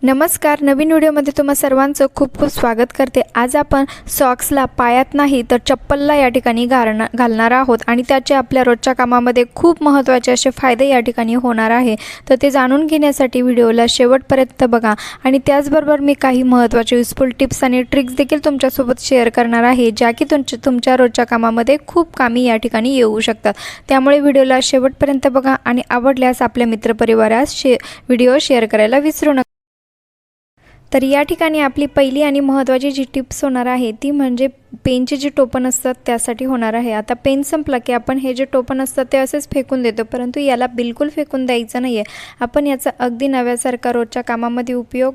नमस्कार, नवीन व्हिडिओमध्ये तुम्हा सर्वांचं खूप खूप स्वागत करते। आज आपण सॉक्सला पायात नाही तर चप्पलला या ठिकाणी घालणार आहोत आणि त्याचे आपल्या रोजच्या कामामध्ये खूप महत्त्वाचे असे फायदे या ठिकाणी होणार आहे। तर ते जाणून घेण्यासाठी व्हिडिओला शेवटपर्यंत बघा आणि त्याचबरोबर मी काही महत्त्वाचे युजफुल टिप्स आणि ट्रिक्स देखील तुमच्यासोबत शेअर करणार आहे, ज्या की तुमच्या रोजच्या कामामध्ये खूप कामी या ठिकाणी येऊ शकतात। त्यामुळे व्हिडिओला शेवटपर्यंत बघा आणि आवडल्यास आपल्या मित्रपरिवारास व्हिडिओ शेअर करायला विसरू नका। तर या ठिकाणी आपली पहिली आणि महत्त्वाची जी टिप्स होणार आहे ती म्हणजे पेनचे जे टोपण असतात त्यासाठी होणार आहे। आता पेन संपला की आपण हे जे टोपण असतात ते असेच फेकून देतो, परंतु याला बिलकुल फेकून द्यायचं नाही आहे। आपण याचा अगदी नव्यासारखा रोजच्या कामामध्ये उपयोग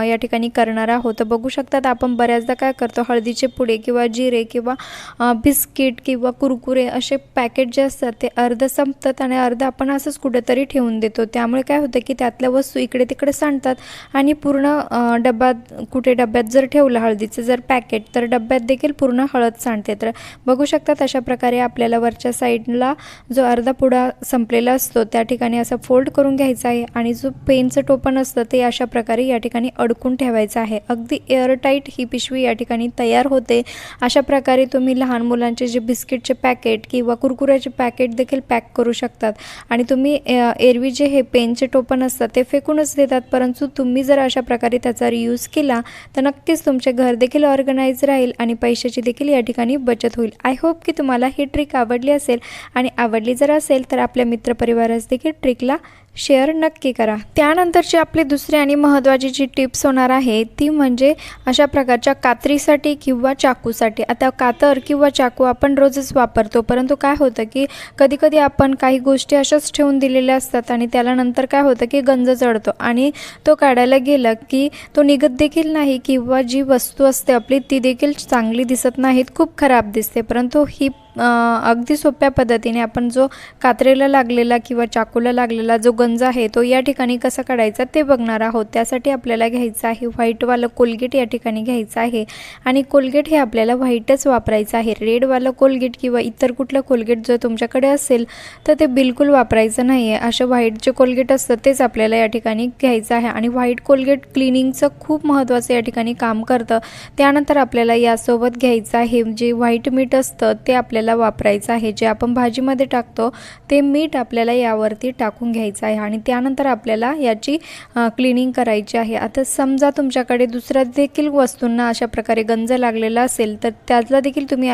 या ठिकाणी करणार आहोत। तर बघू शकतात आपण बऱ्याचदा काय करतो, हळदीचे पुडे किंवा जिरे किंवा बिस्किट किंवा कुरकुरे असे पॅकेट जे असतात ते अर्ध संपतात आणि अर्ध आपण असंच कुठेतरी ठेवून देतो। त्यामुळे काय होतं की त्यातल्या वस्तू इकडे तिकडे सांडतात आणि पूर्ण डब्यात जर ठेवलं हळदीचं जर पॅकेट तर डब्यात देखील पूर्ण हळद सांडते। तर बघू शकतात अशा प्रकारे आपल्याला वरच्या साईडला जो अर्धा पुडा संपलेला असतो त्या ठिकाणी असं फोल्ड करून घ्यायचा आहे आणि जो पेनचं टोपण असतं ते अशा प्रकारे या ठिकाणी अडकून ठेवायचं आहे। अगदी एअरटाईट ही पिशवी या ठिकाणी तयार होते। अशा प्रकारे तुम्ही लहान मुलांचे जे बिस्किटचे पॅकेट किंवा कुरकुऱ्याचे पॅकेट देखील पॅक करू शकतात आणि तुम्ही एरवी जे हे पेनचे टोपण असतात ते फेकूनच देतात, परंतु तुम्ही जर अशा प्रकारे त्याचा रियूज केला तर नक्कीच तुमचे घर देखील ऑर्गनाइज राहील आणि पैशाची देखील या ठिकाणी बचत होईल। आय होप की तुम्हाला ही ट्रिक आवडली असेल आणि आवडली जर असेल तर आपल्या मित्रपरिवारास देखील ट्रिकला शेअर नक्की करा। त्यानंतरची आपली दुसरी आणि महत्त्वाची जी टिप्स होणार आहे ती म्हणजे अशा प्रकारच्या कात्रीसाठी किंवा चाकूसाठी। आता कातर किंवा चाकू आपण रोजच वापरतो, परंतु काय होतं की कधी आपण काही गोष्टी अशाच ठेवून दिलेल्या असतात आणि त्याला नंतर काय होतं की गंज चढतो आणि तो काढायला गेला की तो निघत देखील नाही किंवा जी वस्तू असते आपली ती देखील चांगली दिसत नाहीत, खूप खराब दिसते। परंतु ही अगदी सोप्या पद्धतीने आपण जो कात्रेला लागलेला किंवा चाकूला लागलेला जो गंज आहे तो या ठिकाणी कसा काढायचा ते बघणार आहोत। त्यासाठी आपल्याला घ्यायचं आहे व्हाईटवालं कोलगेट या ठिकाणी घ्यायचं आहे आणि कोलगेट हे आपल्याला व्हाईटच वापरायचं आहे। रेडवालं कोलगेट किंवा इतर कुठलं कोलगेट जर तुमच्याकडे असेल तर ते बिलकुल वापरायचं नाही आहे। अशा व्हाईट जे कोलगेट असतं तेच आपल्याला या ठिकाणी घ्यायचं आहे आणि व्हाईट कोलगेट क्लिनिंगचं खूप महत्त्वाचं या ठिकाणी काम करतं। त्यानंतर आपल्याला यासोबत घ्यायचं आहे जे व्हाईट मीठ असतं ते आपल्याला वापरायचं आहे। जे आपण भाजीमध्ये टाकतो ते मीठ आपल्याला यावरती टाकून घ्यायचं आहे आणि त्यानंतर आपल्याला याची क्लिनिंग करायची आहे। आता समजा तुमच्याकडे दुसऱ्या देखील वस्तूंना अशा प्रकारे गंज लागलेला असेल तर त्यातला देखील तुम्ही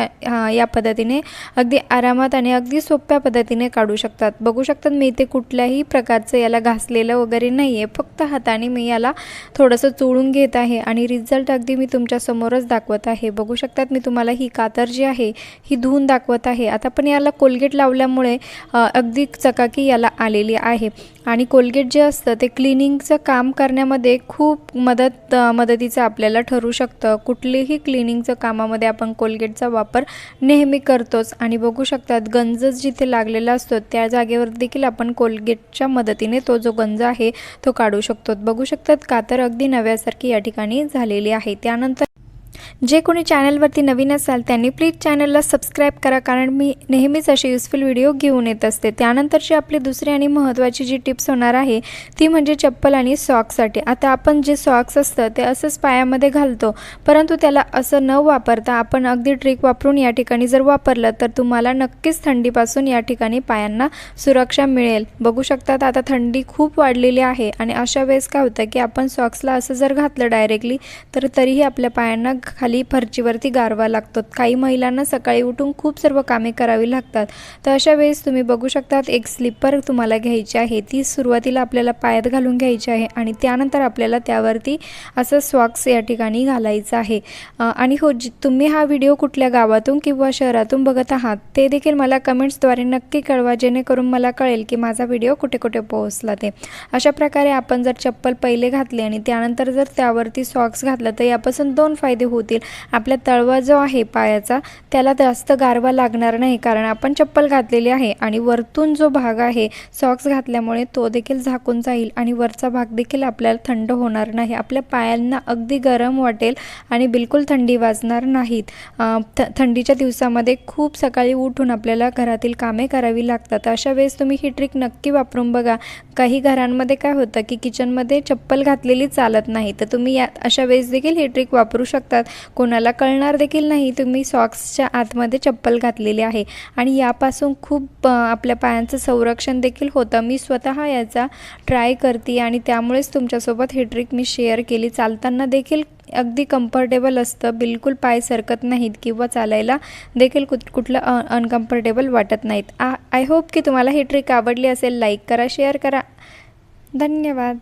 या पद्धतीने अगदी आरामात आणि अगदी सोप्या पद्धतीने काढू शकतात। बघू शकतात मी इथे कुठल्याही प्रकारचं याला घासलेलं वगैरे नाही आहे, फक्त हाताने मी याला थोडंसं चोळून घेत आहे आणि रिझल्ट अगदी मी तुमच्या समोरच दाखवत आहे। बघू शकतात मी तुम्हाला ही कातर जी आहे ही धुवून दाखवत आहे। आता पण याला कोलगेट लावल्यामुळे अगदी चकाकी याला आलेली आहे आणि कोलगेट जे असतं ते क्लिनिंगचं काम करण्यामध्ये खूप मदतीचं आपल्याला ठरू शकतं। कुठलेही क्लिनिंगचं कामामध्ये आपण कोलगेटचा वापर नेहमी करतोच आणि बघू शकतात गंज जिथे लागलेला असतो त्या जागेवर देखील आपण कोलगेटच्या मदतीने तो जो गंज आहे तो काढू शकतो। बघू शकतात कातर अगदी नव्यासारखी या ठिकाणी झालेली आहे। त्यानंतर जे कोणी चॅनलवरती नवीन असाल त्यांनी प्लीज चॅनलला सबस्क्राईब करा, कारण मी नेहमीच असे युजफुल व्हिडिओ घेऊन येत असते। त्यानंतरची आपली दुसरी आणि महत्त्वाची जी टिप्स होणार आहे ती म्हणजे चप्पल आणि सॉक्ससाठी। आता आपण जे सॉक्स असतं ते असंच पायामध्ये घालतो, परंतु त्याला असं न वापरता आपण अगदी ट्रिक वापरून या ठिकाणी जर वापरलं तर तुम्हाला नक्कीच थंडीपासून या ठिकाणी पायांना सुरक्षा मिळेल। बघू शकतात आता थंडी खूप वाढलेली आहे आणि अशा वेळेस काय होतं की आपण सॉक्सला असं जर घातलं डायरेक्टली तर तरीही आपल्या पायांना खाली फरचीवरती गारवा लागतो। काही महिलांना सकाळी उठून खूप सर्व कामे करावी लागतात, तर अशा वेळेस तुम्ही बघू शकतात एक स्लीपर तुम्हाला घ्यायची आहे। ती सुरुवातीला आपल्याला पायात घालून घ्यायची आहे आणि त्यानंतर आपल्याला त्यावरती असं सॉक्स या ठिकाणी घालायचं आहे। आणि हो, तुम्ही हा व्हिडिओ कुठल्या गावातून किंवा शहरातून बघत आहात ते देखील मला कमेंट्सद्वारे नक्की कळवा, जेणेकरून मला कळेल की माझा व्हिडिओ कुठे कुठे पोहोचला ते। अशा प्रकारे आपण जर चप्पल पहिले घातली आणि त्यानंतर जर त्यावरती सॉक्स घातलं तर यापासून दोन फायदे होऊ होतील. आपला तळवा जो आहे पायाचा त्याला जास्त गारवा लागणार नाही, कारण आपण चप्पल घातलेली आहे आणि वरतून जो भाग आहे सॉक्स घातल्यामुळे तो देखील झाकून जाईल आणि वरचा भाग देखील आपल्याला थंड होणार नाही. आपल्या पायांना अगदी गरम वाटेल आणि बिलकुल थंडी वाजणार नाहीत. थंडीच्या दिवसामध्ये खूप सकाळी उठून आपल्याला घरातील कामे करावी लागतात. अशा वेळेस तुम्ही ही ट्रिक नक्की वापरून बघा. काही घरांमध्ये काय होतं की किचनमध्ये चप्पल घातलेली चालत नाही, तर तुम्ही अशा वेळेस देखील ही ट्रिक वापरू शकतात. कोणाला कळणार देखील नाही तुम्ही सॉक्सच्या आतमध्ये चप्पल घातलेली आहे आणि यापासून खूप आपल्या पायांचं संरक्षण देखील होतं. मी स्वतः याचा ट्राय करते आणि त्यामुळेच तुमच्यासोबत ही ट्रिक मी शेअर केली. चालताना देखील अगदी कम्फर्टेबल असतं, बिलकुल पाय सरकत नाहीत किंवा चालायला देखील कुठलं अनकम्फर्टेबल वाटत नाहीत. आय होप की तुम्हाला ही ट्रिक आवडली असेल. लाईक करा, शेअर करा. धन्यवाद.